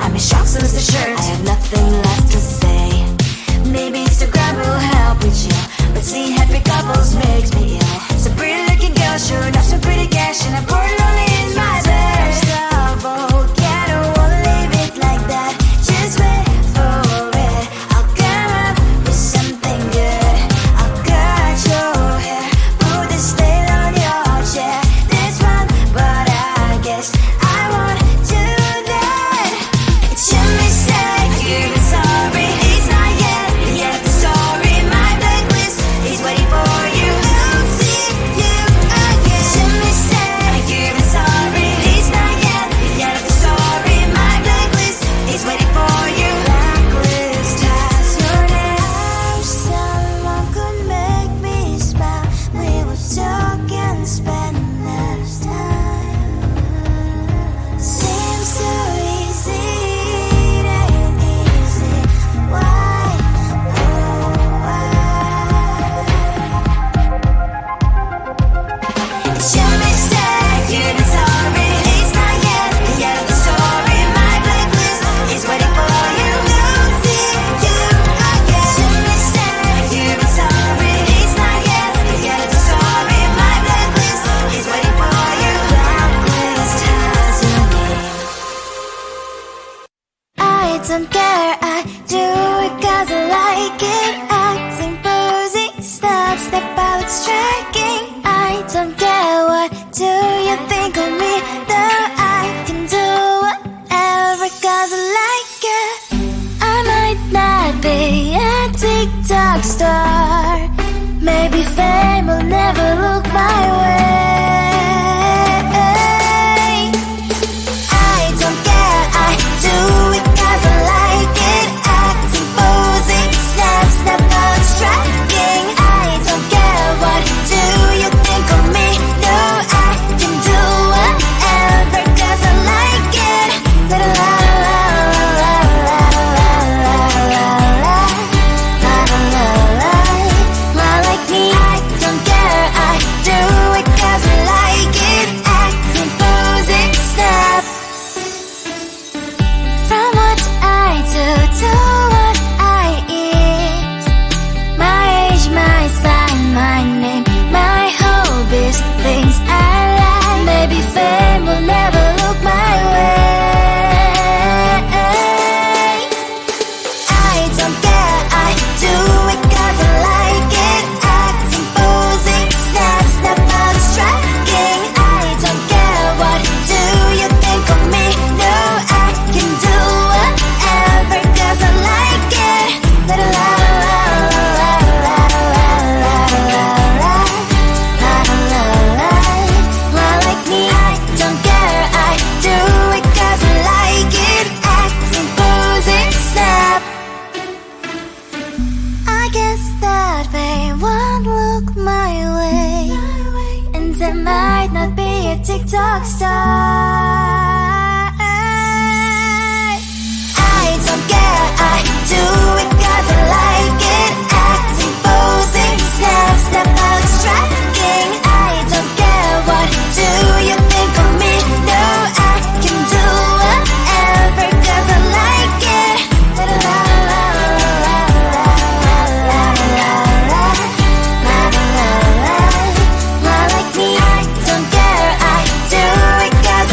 I'm in shock, so lose the shirt. I have nothing left to say. Maybe Instagram will help with you, but seeing happy couples makes me ill. So pretty looking girl showing off some pretty cash, and I'm bored lonely in my bed. Stop, oh, yeah, I don't wanna leave it like that. Just wait for it. I'll come up with something good. I'll cut your hair, put this stain on your chair. This one, but I guess I won't do that. It's your mistake, you're sorry. It's not yet the end of the story. My blacklist is waiting for you. I'll see you again. It's your mistake, you're sorry. It's not yet the end of the story. My blacklist is waiting for you. Blacklist has your name. I wish someone could make me smile. We would talk and spend less time. Seems so easy, it ain't easy. Why? Oh, why? It's your mistake, you're sorry. It's not yet the end of the story. My blacklist is waiting for you. I'll see you again. It's your mistake, you're sorry. It's not yet the end of the story. My blacklist is waiting for you. Blacklist has your name. I don't care, I do it 'cause I like it. Acting, posing, step out, striking. I don't care, what do you think of me? Though I can do whatever 'cause I like it. I might not be a TikTok star. Maybe fame will never look my way. I don't care, I do it 'cause I like it. Acting, posing, step out, striking. I don't care, what do you think of me? No, I can do whatever 'cause I like it. La la la la la la la la la la la la. Like me, I don't care, I do it 'cause I like it. Acting, posing, step. From what I do to what I eat. My age, my sign, my name, my hobbies, things I like. Maybe fame will never look my way. I don't care, I do it 'cause I like it. Acting, posing, step out, striking. I don't care, what do you think of me? No, I can do whatever 'cause I like it. La la la la la la la la la la la la. Like me, I don't care, I do it 'cause I like it. Acting, posing, step out, striking. I don't care, what do you think of me? No, I can do whatever 'cause I like it. La la la la la la la la la la la la la la la. Like me, I don't care, I do it 'cause I like it. Acting, posing, step out, striking. I don't care, what do you think of me? No, I can do whatever 'cause I like it. La la la la la la la la la la la la la la la. I guess that fame won't look my way, and I might not be a TikTok star. I don't care, I do it 'cause I like it. Acting, posing, step out, striking. I don't care, what do you think of me? No, I can do whatever 'cause I like it. La la la la la la la la la la la. Like me, I don't care, I do it 'cause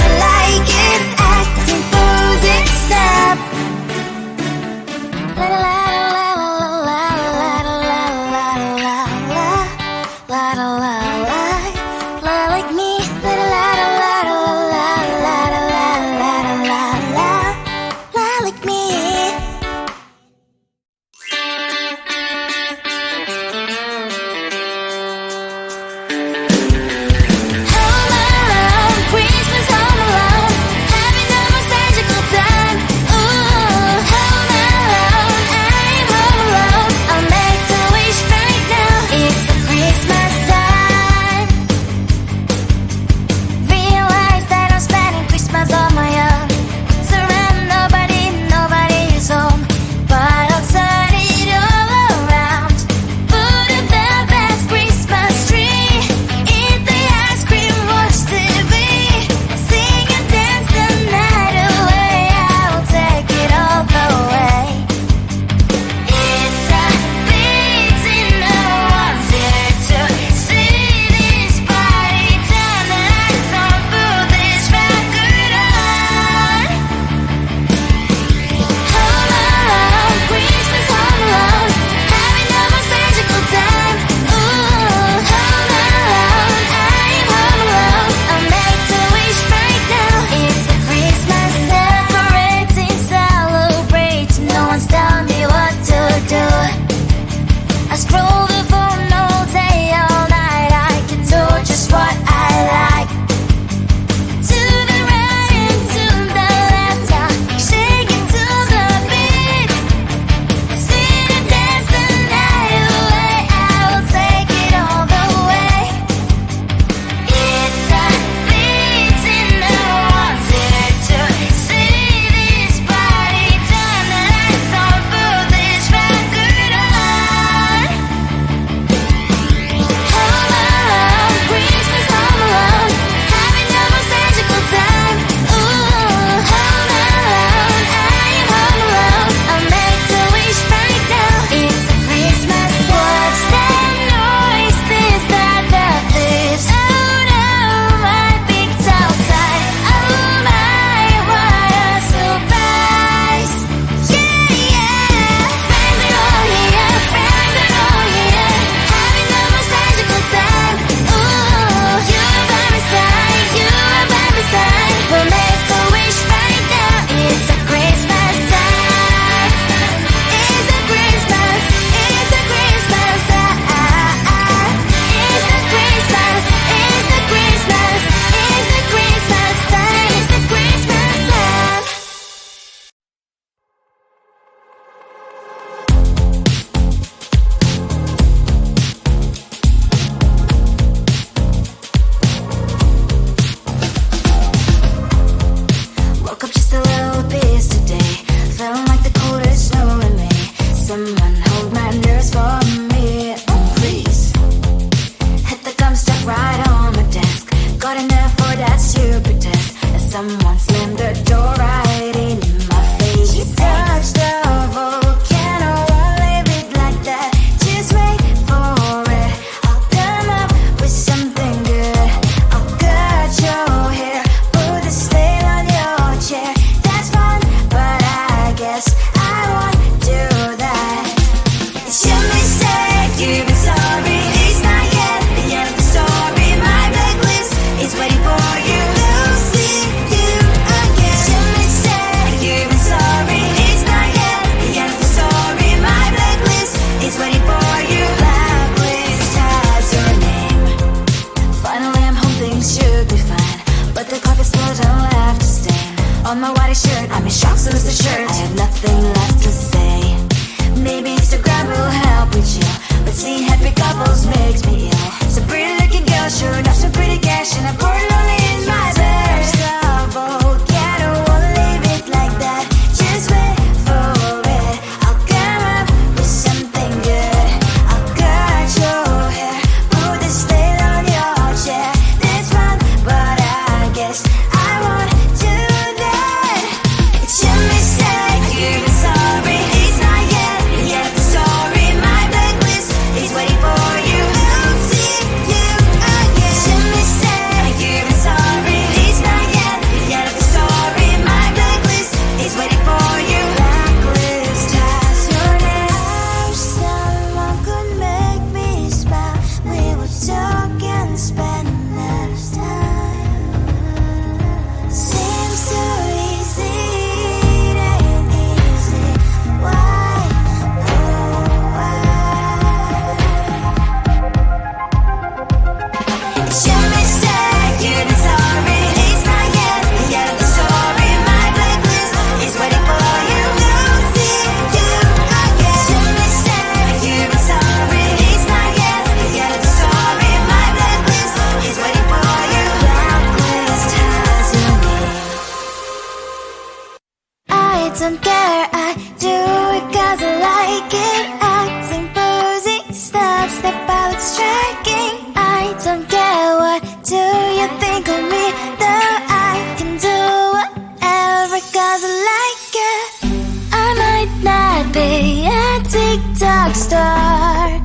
TikTok star.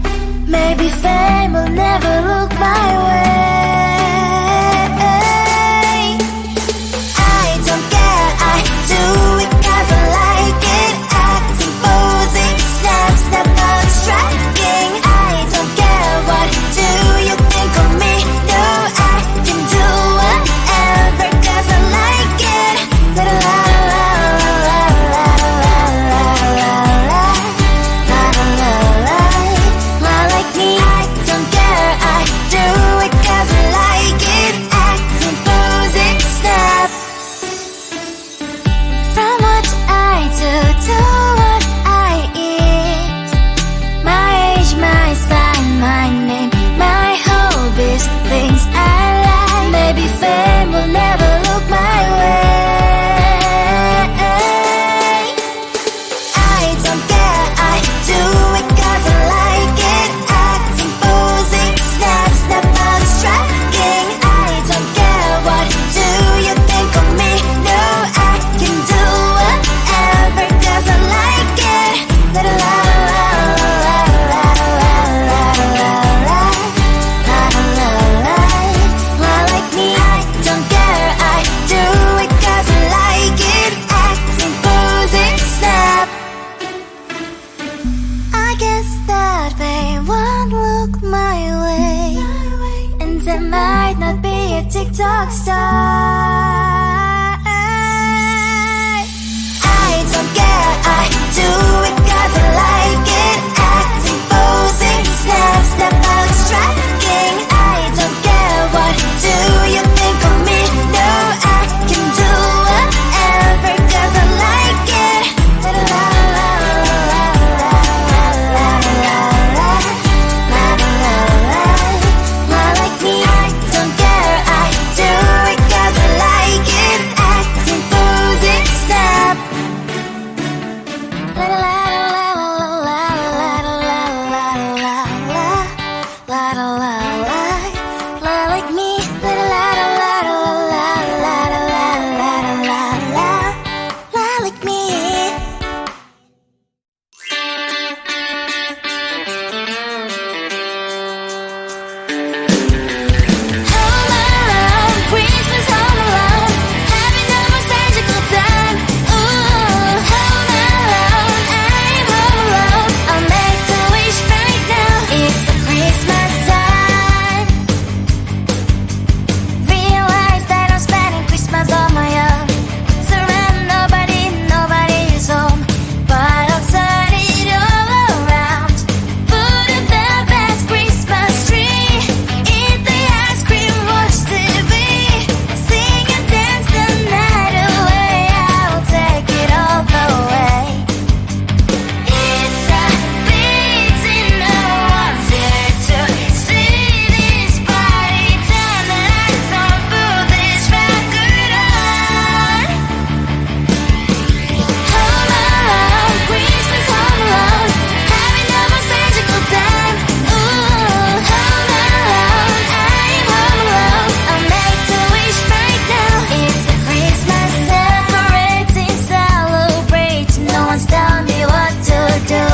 Maybe fame will never look my way. I don't care, I do it 'cause I like it. Acting, posing, snap out striking. I don't care, what do you think of me? No, I can do whatever 'cause I like it. La la la la la la la la la la la la la la. Like me, I don't care, I do it 'cause I like it. Acting, posing, snap. From what I do to what I eat, my age, my sign, my name, my hobbies, things I like. Maybe fame will never look my way. I don't care, I do it 'cause I like it. Acting, posing, snap out striking. I don't care, what do you think of me? No, I can do whatever 'cause I like it. La la la la la la la la la la la la la. Like me, I don't care, I do it 'cause I like it. Acting, posing, snap. I guess that they won't look my way, and I might not be a TikTok star. I don't care, I do it 'cause I like it. Acting, posing, snap out striking. I don't care, what do you think of me? No, I can do whatever 'cause I like it. La la la la la la la la la la la. Like me, I don't care, I do it 'cause I like it. Acting, posing, snap. La la la la la la la la la la la la la la. Like me, la la la la la la la la la la. Like me. Home alone, Christmas home alone, having the most magical time. Ooh, home alone, I'm home alone. I'll make a wish right now. It's a Christmas time. Realize that I'm spending Christmas on my own. Surround nobody is home, but I'll turn it all around. Put up the best Christmas tree, eat the ice cream, watch TV, sing and dance the night away. I'll take it all the way. It's a busy no one's here to see this party. Turn the lights on, put this record on. Home alone, Christmas home alone, having the most magical time. Ooh, home alone, I'm home alone. I'll make a wish right now. It's a Christmas decorating, celebrating. No one's telling me what to do.